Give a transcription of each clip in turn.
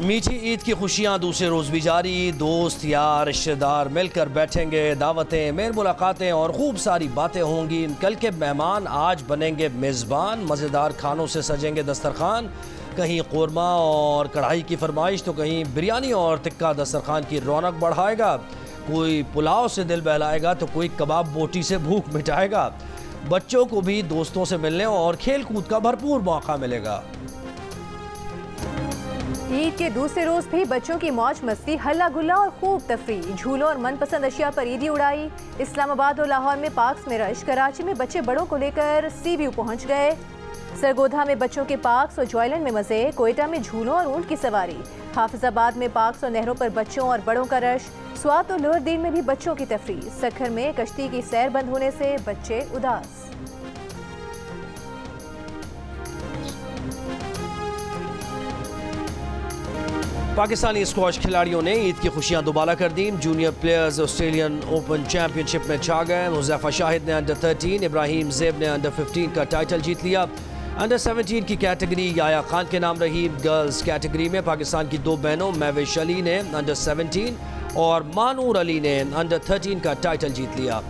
میٹھی عید کی خوشیاں دوسرے روز بھی جاری، دوست یار رشتہ دار مل کر بیٹھیں گے، دعوتیں میل ملاقاتیں اور خوب ساری باتیں ہوں گی۔ کل کے مہمان آج بنیں گے میزبان، مزیدار کھانوں سے سجیں گے دسترخوان، کہیں قورمہ اور کڑھائی کی فرمائش تو کہیں بریانی اور ٹکا دسترخوان کی رونق بڑھائے گا، کوئی پلاؤ سے دل بہلائے گا تو کوئی کباب بوٹی سے بھوک مٹائے گا۔ بچوں کو بھی دوستوں سے ملنے اور کھیل کود کا بھرپور موقع ملے گا۔ عید کے دوسرے روز بھی بچوں کی موج مستی، ہلہ گلا اور خوب تفریح، جھولوں اور من پسند اشیاء پر عیدی اڑائی۔ اسلام آباد اور لاہور میں پارکس میں رش، کراچی میں بچے بڑوں کو لے کر سی ویو پہنچ گئے، سرگودھا میں بچوں کے پارکس اور جوائلینڈ میں مزے، کوئٹہ میں جھولوں اور اونٹ کی سواری، حافظ آباد میں پارکس اور نہروں پر بچوں اور بڑوں کا رش، سوات اور لوئر دین میں بھی بچوں کی تفریح، سکھر میں کشتی کی سیر بند ہونے سے بچے اداس۔ پاکستانی اسکواش کھلاڑیوں نے عید کی خوشیاں دوبالا کر دیں، junior players Australian open championship میں چھا گئے۔ حذیفہ شاہد نے انڈر 13، ابراہیم زیب نے انڈر 15 کا ٹائٹل جیت لیا۔ انڈر 17 کی کیٹیگری یایا خان کے نام رہی۔ گرلز کیٹیگری میں پاکستان کی دو بہنوں مہوش علی نے انڈر 17 اور مانور علی نے انڈر 13 کا ٹائٹل جیت لیا۔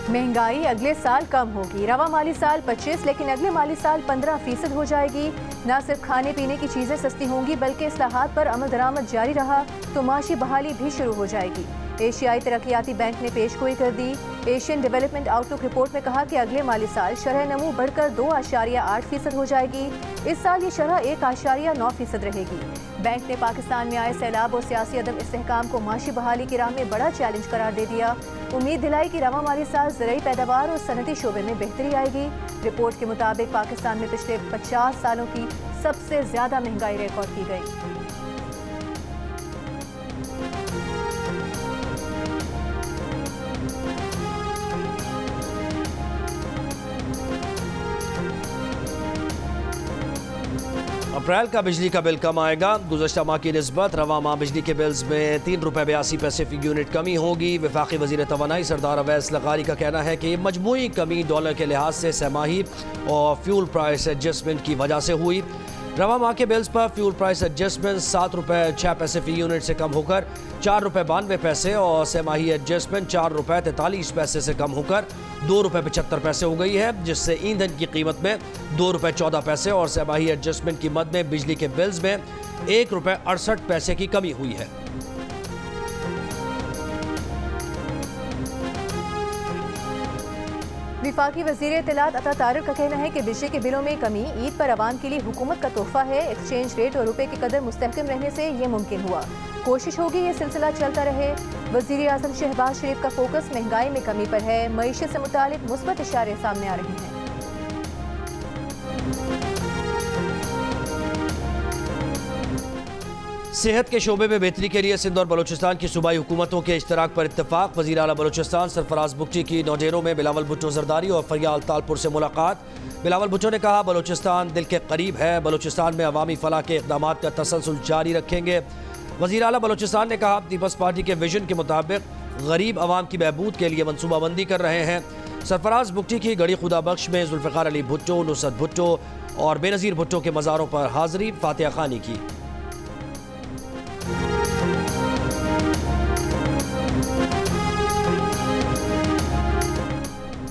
مہنگائی اگلے سال کم ہوگی، رواں مالی سال 25 لیکن اگلے مالی سال 15% ہو جائے گی۔ نہ صرف کھانے پینے کی چیزیں سستی ہوں گی بلکہ اصلاحات پر عمل درآمد جاری رہا تو معاشی بحالی بھی شروع ہو جائے گی۔ ایشیائی ترقیاتی بینک نے پیش گوئی کر دی۔ ایشین ڈیولپمنٹ آؤٹ لک رپورٹ میں کہا کہ اگلے مالی سال شرح نمو بڑھ کر 2.8% ہو جائے گی، اس سال یہ شرح 1.9% رہے گی۔ بینک نے پاکستان میں آئے سیلاب اور سیاسی عدم استحکام کو معاشی بحالی کی راہ میں بڑا چیلنج قرار دے دیا۔ امید دلائی کہ رواں مالی سال زرعی پیداوار اور صنعتی شعبے میں بہتری آئے گی۔ رپورٹ کے مطابق پاکستان میں پچھلے 50 سالوں کی سب سے زیادہ مہنگائی ریکارڈ کی گئی۔ اپریل کا بجلی کا بل کم آئے گا، گزشتہ ماہ کی نسبت رواں ماہ بجلی کے بلز میں 3 روپے 82 پیسے فی یونٹ کمی ہوگی۔ وفاقی وزیر توانائی سردار اویس لغاری کا کہنا ہے کہ یہ مجموعی کمی ڈالر کے لحاظ سے سہ ماہی اور فیول پرائس ایڈجسٹمنٹ کی وجہ سے ہوئی۔ رواں ماہ کے بلز پر فیول پرائس ایڈجسٹمنٹ 7 روپے 6 پیسے فی یونٹ سے کم ہو کر 4 روپے 92 پیسے اور سہ ماہی ایڈجسٹمنٹ 4 روپے 43 پیسے سے کم ہو کر 2 روپے 75 پیسے ہو گئی ہے، جس سے ایندھن کی قیمت میں 2 روپے 14 پیسے اور سہ ماہی ایڈجسٹمنٹ کی مد میں بجلی کے بلز میں 1 روپے 68 پیسے کی کمی ہوئی ہے۔ وفاقی وزیر اطلاعات عطا طارق کا کہنا ہے کہ بجلی کے بلوں میں کمی عید پر عوام کے لیے حکومت کا تحفہ ہے۔ ایکسچینج ریٹ اور روپے کی قدر مستحکم رہنے سے یہ ممکن ہوا، کوشش ہوگی یہ سلسلہ چلتا رہے۔ وزیر اعظم شہباز شریف کا فوکس مہنگائی میں کمی پر ہے، معیشت سے متعلق مثبت اشارے سامنے آ رہے ہیں۔ صحت کے شعبے میں بہتری کے لیے سندھ اور بلوچستان کی صوبائی حکومتوں کے اشتراک پر اتفاق۔ وزیر اعلیٰ بلوچستان سرفراز بگٹی کی نوڈیرو میں بلاول بھٹو زرداری اور فریال تالپور سے ملاقات۔ بلاول بھٹو نے کہا بلوچستان دل کے قریب ہے، بلوچستان میں عوامی فلاح کے اقدامات کا تسلسل جاری رکھیں گے۔ وزیر اعلیٰ بلوچستان نے کہا پیپلز پارٹی کے ویژن کے مطابق غریب عوام کی بہبود کے لیے منصوبہ بندی کر رہے ہیں۔ سرفراز بگٹی کی گڑھی خدا بخش میں ذوالفقار علی بھٹو، نصرت بھٹو اور بے نظیر بھٹو کے مزاروں پر حاضری فاتحہ خوانی کی۔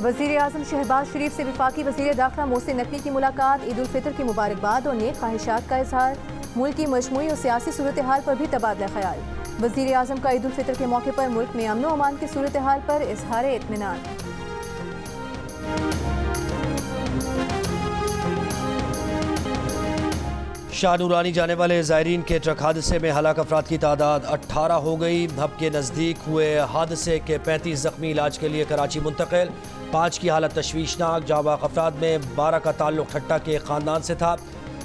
وزیر اعظم شہباز شریف سے وفاقی وزیر داخلہ محسن نقوی کی ملاقات، عید الفطر کی مبارکباد اور نیک خواہشات کا اظہار، ملک کی مجموعی اور سیاسی صورتحال پر بھی تبادلہ خیال۔ وزیر اعظم کا عید الفطر کے موقع پر ملک میں امن و امان کی صورتحال پر اظہار اطمینان۔ شاہ نورانی جانے والے زائرین کے ٹرک حادثے میں ہلاک افراد کی تعداد 18 ہو گئی۔ ہب کے نزدیک ہوئے حادثے کے 35 زخمی علاج کے لیے کراچی منتقل، 5 کی حالت تشویشناک۔ جاں بحق افراد میں 12 کا تعلق ٹھٹا کے خاندان سے تھا۔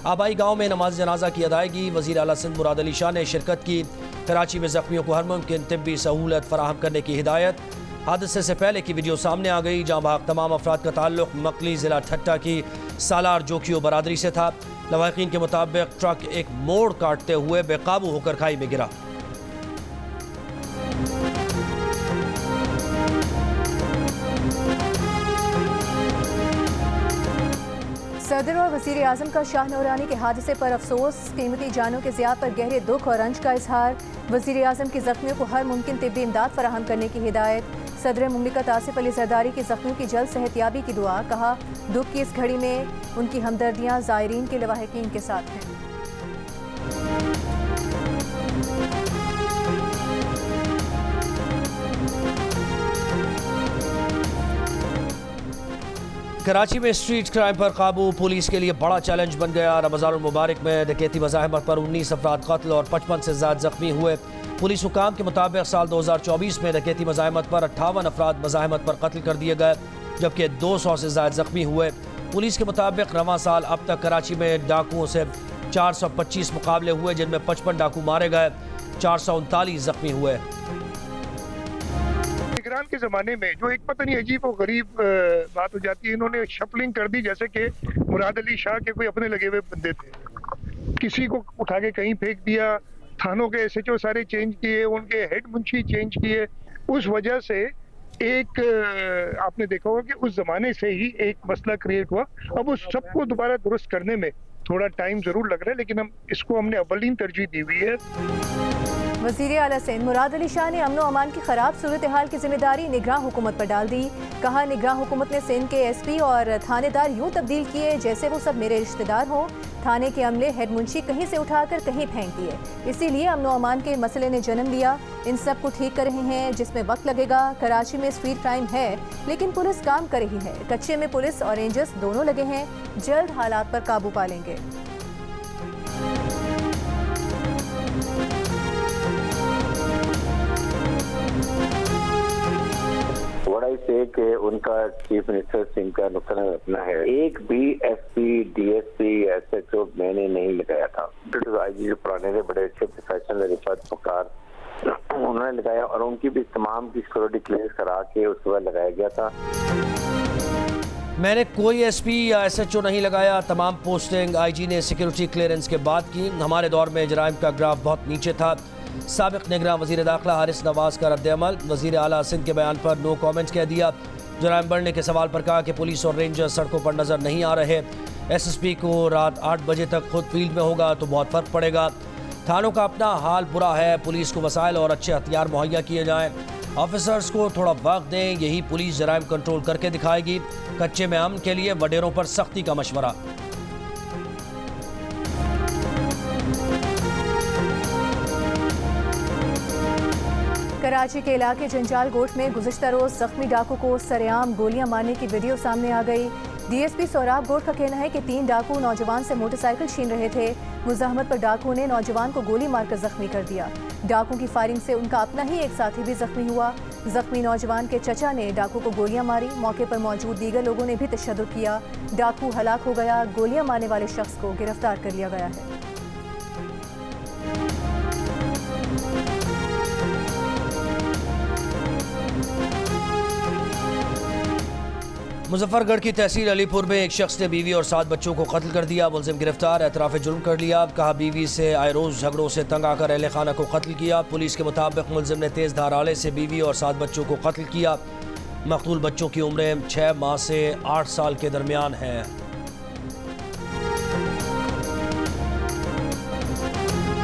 آبائی گاؤں میں نماز جنازہ کی ادائیگی، وزیر اعلیٰ سندھ مراد علی شاہ نے شرکت کی۔ کراچی میں زخمیوں کو ہر ممکن طبی سہولت فراہم کرنے کی ہدایت۔ حادثے سے پہلے کی ویڈیو سامنے آ گئی، جاں بحق تمام افراد کا تعلق مکلی ضلع ٹھٹا کی سالار جوکیو برادری سے تھا۔ لواحقین کے مطابق ٹرک ایک موڑ کاٹتے ہوئے بے قابو ہو کر کھائی میں گرا۔ सदर और वज़ीर आज़म का शाह नूरानी के हादसे पर अफसोस, कीमती जानों के ज़िया पर गहरे दुख और रंज का इजहार। वज़ीर आज़म की ज़ख्मियों को हर मुमकिन तिब्बी इमदाद फराहम करने की हिदायत। सदर मुमलिकत आसिफ अली जरदारी की ज़ख्मियों की जल्द सेहतयाबी की दुआ। कहा, दुख की इस घड़ी में उनकी हमदर्दियाँ ज़ायरीन के लवाहिकीन के साथ हैं। कराची में स्ट्रीट क्राइम पर काबू पुलिस के लिए बड़ा चैलेंज बन गया। रमज़ान मुबारक में डकैती मज़ाहिमत पर 19 अफराद कत्ल और 55 से ज़्यादा ज़ख्मी हुए। पुलिस हुकाम के मुताबिक साल 2024 में डकैती मज़ाहिमत पर 58 अफराद मज़ाहिमत पर कत्ल कर दिए गए, जबकि 200 से ज़्यादा ज़ख्मी हुए। पुलिस के मुताबिक रवां साल अब तक कराची में डाकुओं से 425 मुकाबले हुए, जिनमें 55 डाकू मारे गए, 439 ज़ख्मी हुए। निगरान के ज़माने में जो एक पता नहीं अजीब और गरीब बात हो जाती है, इन्होंने शफलिंग कर दी जैसे कि मुराद अली शाह के कोई अपने लगे हुए बंदे थे। किसी को उठा के कहीं फेंक दिया, थानों के SHO सारे चेंज किए, उनके हेड मुंशी चेंज किए। उस वजह से एक आपने देखा होगा कि उस ज़माने से ही एक मसला क्रिएट हुआ। अब उस सबको दोबारा दुरुस्त करने में थोड़ा टाइम ज़रूर लग रहा है, लेकिन इसको हमने अव्वलीन तरजीह दी हुई है। वज़ीर आला सिंध मुराद अली शाह ने अमन अमान की खराब सूरत हाल की जिम्मेदारी निगरान हुकूमत पर डाल दी। कहा, निगरान हुकूमत ने सिंध के SP और थानेदार यूं तब्दील किए जैसे वो सब मेरे रिश्तेदार हों। थाने के अमले हेड मुंशी कहीं से उठाकर कहीं फेंक दिए, इसीलिए अमन अमान के मसले ने जन्म लिया। इन सब को ठीक कर रहे हैं, जिसमें वक्त लगेगा। कराची में स्ट्रीट क्राइम है, लेकिन पुलिस काम कर रही है। कच्चे में पुलिस और रेंजर्स दोनों लगे हैं, जल्द हालात पर काबू पा लेंगे। कि उनका चीफ मिनिस्टर सिंह का नुक्ता नज़र अपना है। एक भी SP, DSP, SHO मैंने नहीं लगाया था। IG जो पुराने थे, बड़े अच्छे प्रोफेशनल रिफत पुकार उन्होंने लगाया, और उनकी भी तमाम की सिक्योरिटी क्लियरेंस करा के उसके बाद लगाया गया था। मैंने कोई SP या SHO नहीं लगाया। तमाम पोस्टिंग IG ने सिक्योरिटी क्लियरेंस के बाद की। हमारे दौर में जराइम का ग्राफ बहुत नीचे था। साबिक निगरान वज़ीर दाखिला हारिस नवाज का रद्द-ए-अमल। वज़ीर आला सिंध के बयान पर नो कमेंट कह दिया। जराइम बढ़ने के सवाल पर कहा कि पुलिस और रेंजर सड़कों पर नज़र नहीं आ रहे। SSP को रात 8 बजे तक खुद फील्ड में होगा तो बहुत फ़र्क पड़ेगा। थानों का अपना हाल बुरा है, पुलिस को वसाइल और अच्छे हथियार मुहैया किए जाएँ। ऑफिसर्स को थोड़ा वक्त दें, यही पुलिस जराइम कंट्रोल करके दिखाएगी। कच्चे में अमन के लिए वडेरों पर सख्ती का मशवरा। कराची के इलाके जंजाल गोट में गुज़िश्ता रोज़ ज़ख्मी डाकू को सरेआम गोलियां मारने की वीडियो सामने आ गई। DSP सोराब गोट का कहना है कि 3 डाकू नौजवान से मोटरसाइकिल छीन रहे थे। मुज़ाहमत पर डाकू ने नौजवान को गोली मारकर जख्मी कर दिया। डाकू की फायरिंग से उनका अपना ही एक साथी भी जख्मी हुआ। जख्मी नौजवान के चचा ने डाकू को गोलियां मारी। मौके पर मौजूद दीगर लोगों ने भी तशद्दुद किया। डाकू हलाक हो गया। गोलियां मारने वाले शख्स को गिरफ्तार कर लिया गया है। मुजफ्फरगढ़ की तहसील अलीपुर में एक शख्स ने बीवी और 7 बच्चों को कत्ल कर दिया। मुलजिम गिरफ्तार, एतराफ़ जुर्म कर लिया। कहा, बीवी से आए रोज़ झगड़ों से तंग आकर अहले खाना को कत्ल किया। पुलिस के मुताबिक मुलजिम ने तेज़ धार आले से बीवी और 7 बच्चों को कत्ल किया। मकतूल बच्चों की उम्रें 6 माह से 8 साल के दरमियान हैं।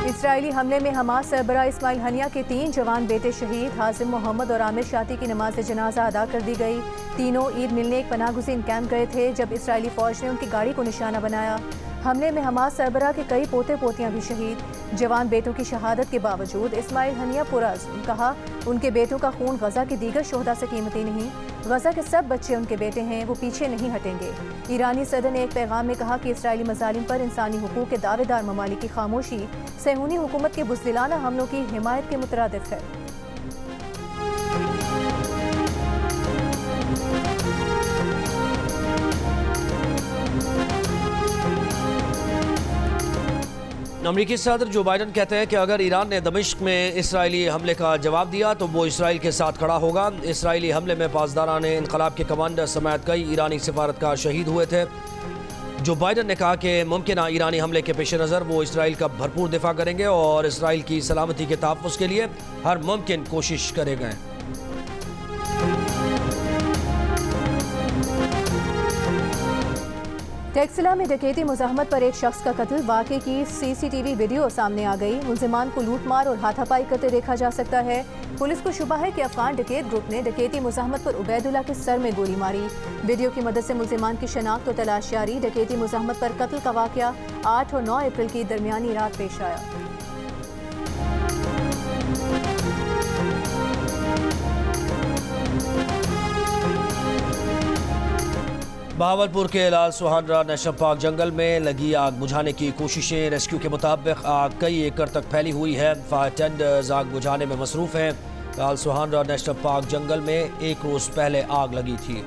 इसराइली हमले में हमास सरबराह इस्माइल हनिया के 3 जवान बेटे शहीद। हाजिम मोहम्मद और आमिर शाती की नमाज जनाजा अदा कर दी गई। तीनों ईद मिलने एक पनाहगुज़ीन कैंप गए थे जब इसराइली फौज ने उनकी गाड़ी को निशाना बनाया। हमले में हमास सरबराह के कई पोते पोतियां भी शहीद। जवान बेटों की शहादत के बावजूद इस्माइल हनिया पुरअज़्म। कहा, उनके बेटों का खून गजा के दीगर शोहदा से कीमती नहीं। गजा के सब बच्चे उनके बेटे हैं, वो पीछे नहीं हटेंगे। ईरानी सदर ने एक पैगाम में कहा कि इसराइली मज़ालिम पर इंसानी हुकूक के दावेदार ममालिक की खामोशी सहूनी हुकूमत के बुज़दिलाना हमलों की हिमायत के मुतरादिफ है। अमरीकी सदर जो बाइडन कहते हैं कि अगर ईरान ने दमिश्क में इसराइली हमले का जवाब दिया तो वो इसराइल के साथ खड़ा होगा। इसराइली हमले में पासदारान इनकलाब के कमांडर समेत कई ईरानी सिफारतकार शहीद हुए थे। जो बाइडन ने कहा कि मुमकिन ईरानी हमले के पेश नज़र वो इसराइल का भरपूर दिफा करेंगे और इसराइल की सलामती के तहफ़्फ़ुज़ के लिए हर मुमकिन कोशिश करेंगे। टेक्सिला में डकैती मुज़ाहमत पर एक शख्स का कत्ल, वाक़े की CCTV वीडियो सामने आ गई। मुलजिमान को लूटमार और हाथापाई करते देखा जा सकता है। पुलिस को शुबा है कि अफगान डकैत ग्रुप ने डकैती मुज़ाहमत पर उबैदुल्ला के सर में गोली मारी। वीडियो की मदद से मुलजिमान की शनाख्त और तलाश जारी। डकैती मुज़ाहमत पर कत्ल का वाक़या 8 और 9 अप्रैल की दरमियानी रात पेश आया। बहावलपुर के लाल सुहानरा नेशनल पार्क जंगल में लगी आग बुझाने की कोशिशें। रेस्क्यू के मुताबिक आग कई एकड़ तक फैली हुई है। फायर टेंडर्स आग बुझाने में मसरूफ हैं। लाल सुहानरा नेशनल पार्क जंगल में एक रोज पहले आग लगी थी।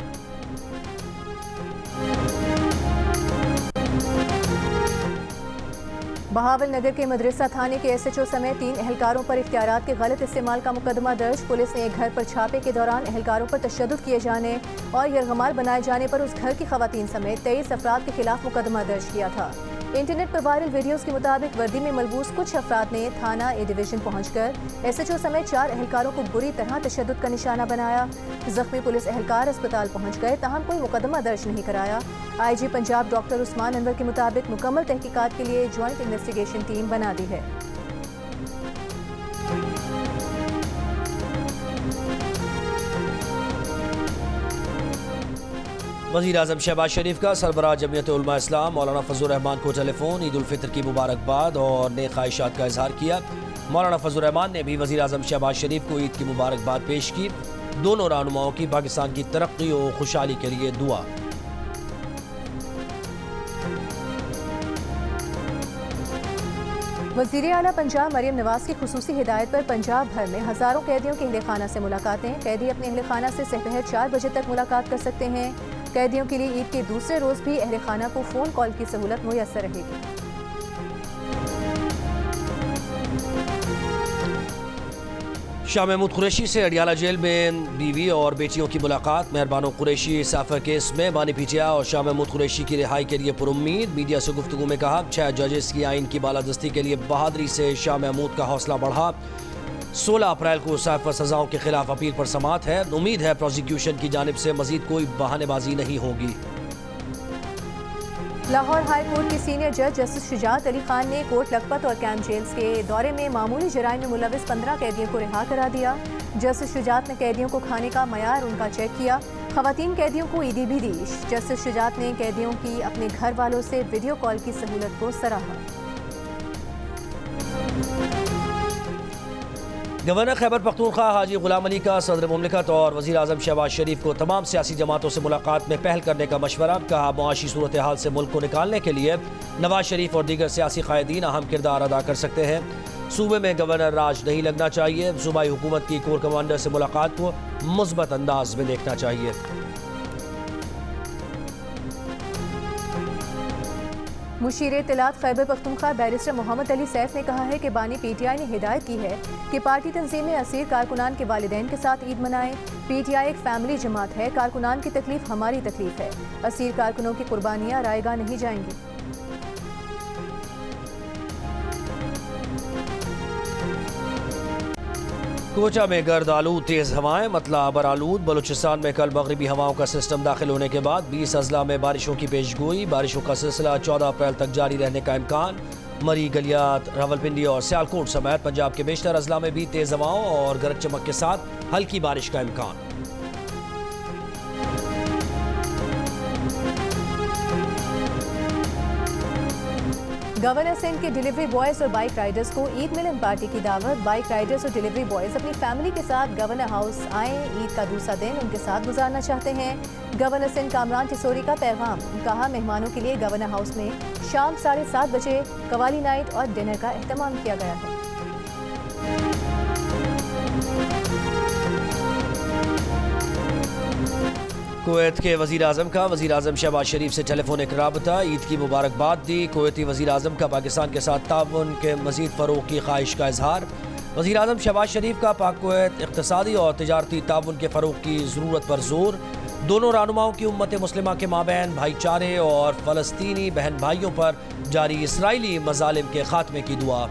बहावल नगर के मदरसा थाने के SHO समेत 3 एहलकारों पर इख्तियारात के गलत इस्तेमाल का मुकदमा दर्ज। पुलिस ने एक घर पर छापे के दौरान एहलकारों पर तशद्दुद किए जाने और यरगमाल बनाए जाने पर उस घर की खवातीन समेत 23 अफराद के खिलाफ मुकदमा दर्ज किया था। इंटरनेट पर वायरल वीडियोस के मुताबिक वर्दी में मलबूस कुछ अफराद ने थाना A डिवीजन पहुंचकर SHO समेत 4 एहलकारों को बुरी तरह तशद्दुद का निशाना बनाया। जख्मी पुलिस एहलकार अस्पताल पहुंच गए, ताहम कोई मुकदमा दर्ज नहीं कराया। IG पंजाब डॉक्टर उस्मान अनवर के मुताबिक मुकम्मल तहकीकात के लिए ज्वाइंट इन्वेस्टिगेशन टीम बना दी है। वज़ीर आज़म शहबाज शरीफ का सरबराह जमीयत उलमा इस्लाम मौलाना फजल रहमान को टेलीफोन, ईद उल फितर की मुबारकबाद और नेक ख्वाहिशात का इजहार किया। मौलाना फजल रहमान ने भी वज़ीर आज़म शहबाज शरीफ को ईद की मुबारकबाद पेश की। दोनों रहनुमाओं की पाकिस्तान की तरक्की और खुशहाली के लिए दुआ। वज़ीर आला पंजाब मरियम नवाज की खुसूसी हिदायत पर पंजाब भर में हज़ारों कैदियों के अहल खाना से मुलाकातें। कैदी अपने अहल खाना से सहर 4 बजे तक मुलाकात कर सकते हैं। कैदियों के लिए ईद के दूसरे रोज़ भी अहल खाना को फ़ोन कॉल की सहूलत मुयस्सर रहेगी। शाह महमूद कुरैशी से अडियाला जेल में बीवी और बेटियों की मुलाकात। मेहरबानो कुरैशी साफर केस में बानी पीटिया और शाह महमूद कुरैशी की रिहाई के लिए पुरुम्मीद। मीडिया से गुफ्तगू में कहा 6 जजेस की आइन की बालादस्ती के लिए बहादुरी से शाह महमूद का हौसला बढ़ा। 16 अप्रैल को साफर सजाओं के खिलाफ अपील पर समाअत है। उम्मीद है प्रोसिक्यूशन की जानिब से मजीद कोई बहानेबाजी नहीं होगी। लाहौर हाई कोर्ट के सीनियर जज जस्टिस शुजात अली खान ने कोट लखपत और कैंप जेल्स के दौरे में मामूली जराइम में मुलविस 15 कैदियों को रिहा करा दिया। जस्टिस शुजात ने कैदियों को खाने का मयार उनका चेक किया। खवातीन कैदियों को ईदी भी दी। जस्टिस शुजात ने कैदियों की अपने घर वालों से वीडियो कॉल की सहूलत को सराहा। गवर्नर खैबर पख्तूनख्वा हाजी गुलाम अली का सदर मुमलिकत और वज़ीर आज़म शहबाज शरीफ को तमाम सियासी जमातों से मुलाकात में पहल करने का मशवरा। कहा मुआशी सूरत हाल से मुल्क को निकालने के लिए नवाज शरीफ और दीगर सियासी कायदीन अहम किरदार अदा कर सकते हैं। सूबे में गवर्नर राज नहीं लगना चाहिए। सूबाई हुकूमत की कोर कमांडर से मुलाकात को मुस्बत अंदाज में देखना चाहिए। मुशीर इत्तलात खैबर पख्तूनख्वा बैरिस्टर मोहम्मद अली सैफ ने कहा है कि बानी PTI ने हिदायत की है कि पार्टी तंजीमें असीर कारकुनान के वालिदैन के साथ ईद मनाएं। PTI एक फैमिली जमात है। कारकुनान की तकलीफ हमारी तकलीफ है। असीर कारकुनों की कुर्बानियाँ रायगा नहीं जाएंगी। कोचा में गर्द आलूद तेज हवाएं, मतला अबर आलूद। बलूचिस्तान में कल मगरबी हवाओं का सिस्टम दाखिल होने के बाद 20 अजला में बारिशों की पेशगोई। बारिशों का सिलसिला 14 अप्रैल तक जारी रहने का इम्कान। मरी, गलियात, रावलपिंडी और सियालकोट समेत पंजाब के बेशतर अजला में भी तेज हवाओं और गरज चमक के साथ हल्की बारिश का इम्कान। गवर्नर सिंध के डिलीवरी बॉयज और बाइक राइडर्स को ईद मिलन पार्टी की दावत। बाइक राइडर्स और डिलीवरी बॉयज अपनी फैमिली के साथ गवर्नर हाउस आएँ। ईद का दूसरा दिन उनके साथ गुजारना चाहते हैं। गवर्नर सिंध कामरान टिसोरी का पैगाम। कहा मेहमानों के लिए गवर्नर हाउस में शाम 7:30 बजे कवाली नाइट और डिनर का एहतमाम किया गया है। कुवैत के वज़ीर आज़म का वज़ीर आज़म शहबाज शरीफ से टेलीफोनिक राबता। ईद की मुबारकबाद दी। कुवैती वज़ीर आज़म का पाकिस्तान के साथ ताउन के मज़ीद फ़रोग़ की ख्वाहिश का इजहार। वज़ीर आज़म शहबाज शरीफ का पाक कुवैत इक़्तिसादी और तिजारती ताउन के फ़रोग़ की ज़रूरत पर जोर। दोनों रहनुमाओं की उम्मत मुस्लिमा के माबैन भाईचारे और फ़लस्तीनी बहन भाइयों पर जारी इसराइली मज़ालिम के खात्मे की दुआ।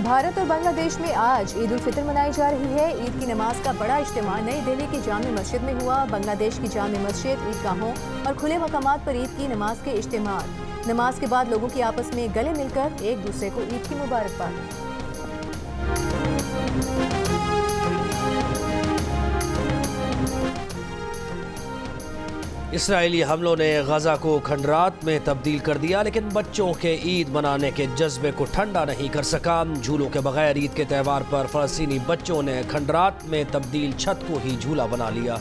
भारत और बांग्लादेश में आज ईद उल फितर मनाई जा रही है। ईद की नमाज का बड़ा इज्तिमा नई दिल्ली की जामे मस्जिद में हुआ। बांग्लादेश की जामे मस्जिद, ईदगाहों और खुले मकामात पर ईद की नमाज के इज्तिमा। नमाज के बाद लोगों की आपस में गले मिलकर एक दूसरे को ईद की मुबारकबाद। इसराइली हमलों ने गजा को खंडरात में तब्दील कर दिया, लेकिन बच्चों के ईद मनाने के जज्बे को ठंडा नहीं कर सका। झूलों के बगैर ईद के त्यौहार पर फलस्तीनी बच्चों ने खंडरात में तब्दील छत को ही झूला बना लिया।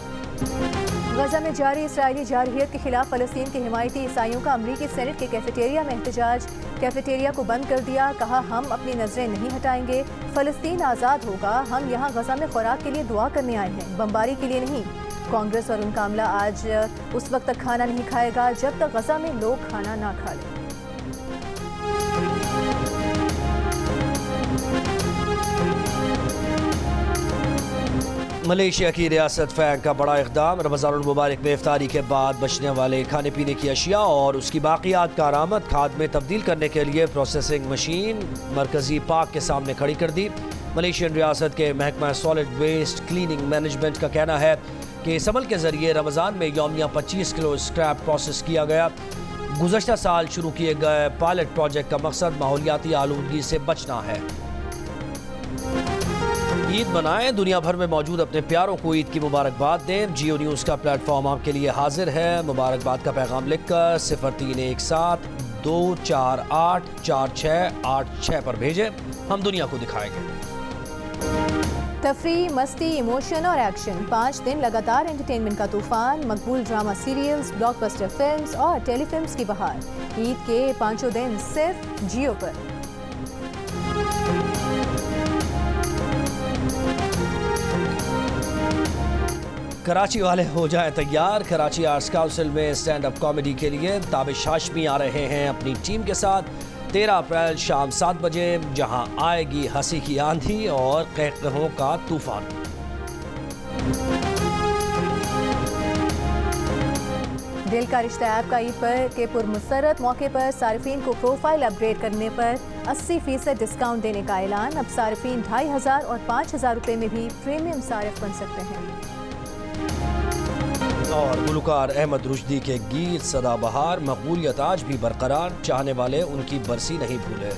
गजा में जारी इसराइली जारहियत के खिलाफ फलस्तीन के हिमायती ईसाइयों का अमरीकी सेनेट के कैफेटेरिया में एहतजाज। कैफेटेरिया को बंद कर दिया, कहा हम अपनी नजरें नहीं हटाएंगे, फलस्तीन आज़ाद होगा, हम यहाँ गजा में खुराक के लिए दुआ करने आए हैं, बमबारी के लिए नहीं। कांग्रेस और उनका अमला आज उस वक्त तक खाना नहीं खाएगा जब तक गजा में लोग खाना ना खा लें। मलेशिया की रियासत फैंग का बड़ा इक़दाम। रमज़ानुल मुबारक में इफ्तारी के बाद बचने वाले खाने पीने की अशिया और उसकी बाक़ियात का आरामद खाद में तब्दील करने के लिए प्रोसेसिंग मशीन मरकज़ी पार्क के सामने खड़ी कर दी। मलेशियन रियासत के महकमा सॉलिड वेस्ट क्लीनिंग मैनेजमेंट का कहना है कि इस अमल के ज़रिए रमज़ान में यौमिया 25 किलो स्क्रैप प्रोसेस किया गया। गुज़श्ता साल शुरू किए गए पायलट प्रोजेक्ट का मकसद माहौलियाती आलूदगी से बचना है। ईद मनाएं, दुनिया भर में मौजूद अपने प्यारों को ईद की मुबारकबाद दें। जियो न्यूज़ का प्लेटफॉर्म आपके लिए हाजिर है। मुबारकबाद का पैगाम लिखकर 0317 248 4686 पर भेजें। हम दुनिया को दिखाएंगे। तफरी, मस्ती, इमोशन और एक्शन, 5 दिन लगातार एंटरटेनमेंट का तूफान। मकबूल ड्रामा सीरियल्स, ब्लॉकबस्टर फिल्म्स और टेलीफिल्म्स की बहार। ईद के 5 दिन सिर्फ जियो पर। कराची वाले हो जाए तैयार। कराची आर्ट्स काउंसिल में स्टैंड अप कॉमेडी के लिए ताबिश हाशमी आ रहे हैं अपनी टीम के साथ 13 अप्रैल शाम 7 बजे, जहां आएगी हंसी की आंधी और कहकहों का तूफान। दिल का रिश्ता ऐप का ईद पर के पुरमसरत मौके पर सारिफीन को प्रोफाइल अपग्रेड करने पर 80% डिस्काउंट देने का ऐलान। अब सारिफीन 2500 और 5000 रुपए में भी प्रीमियम सारिफ बन सकते हैं। और गुलकार अहमद रुश्दी के गीत सदाबहार, मकबूलियत आज भी बरकरार, चाहने वाले उनकी बरसी नहीं भूले।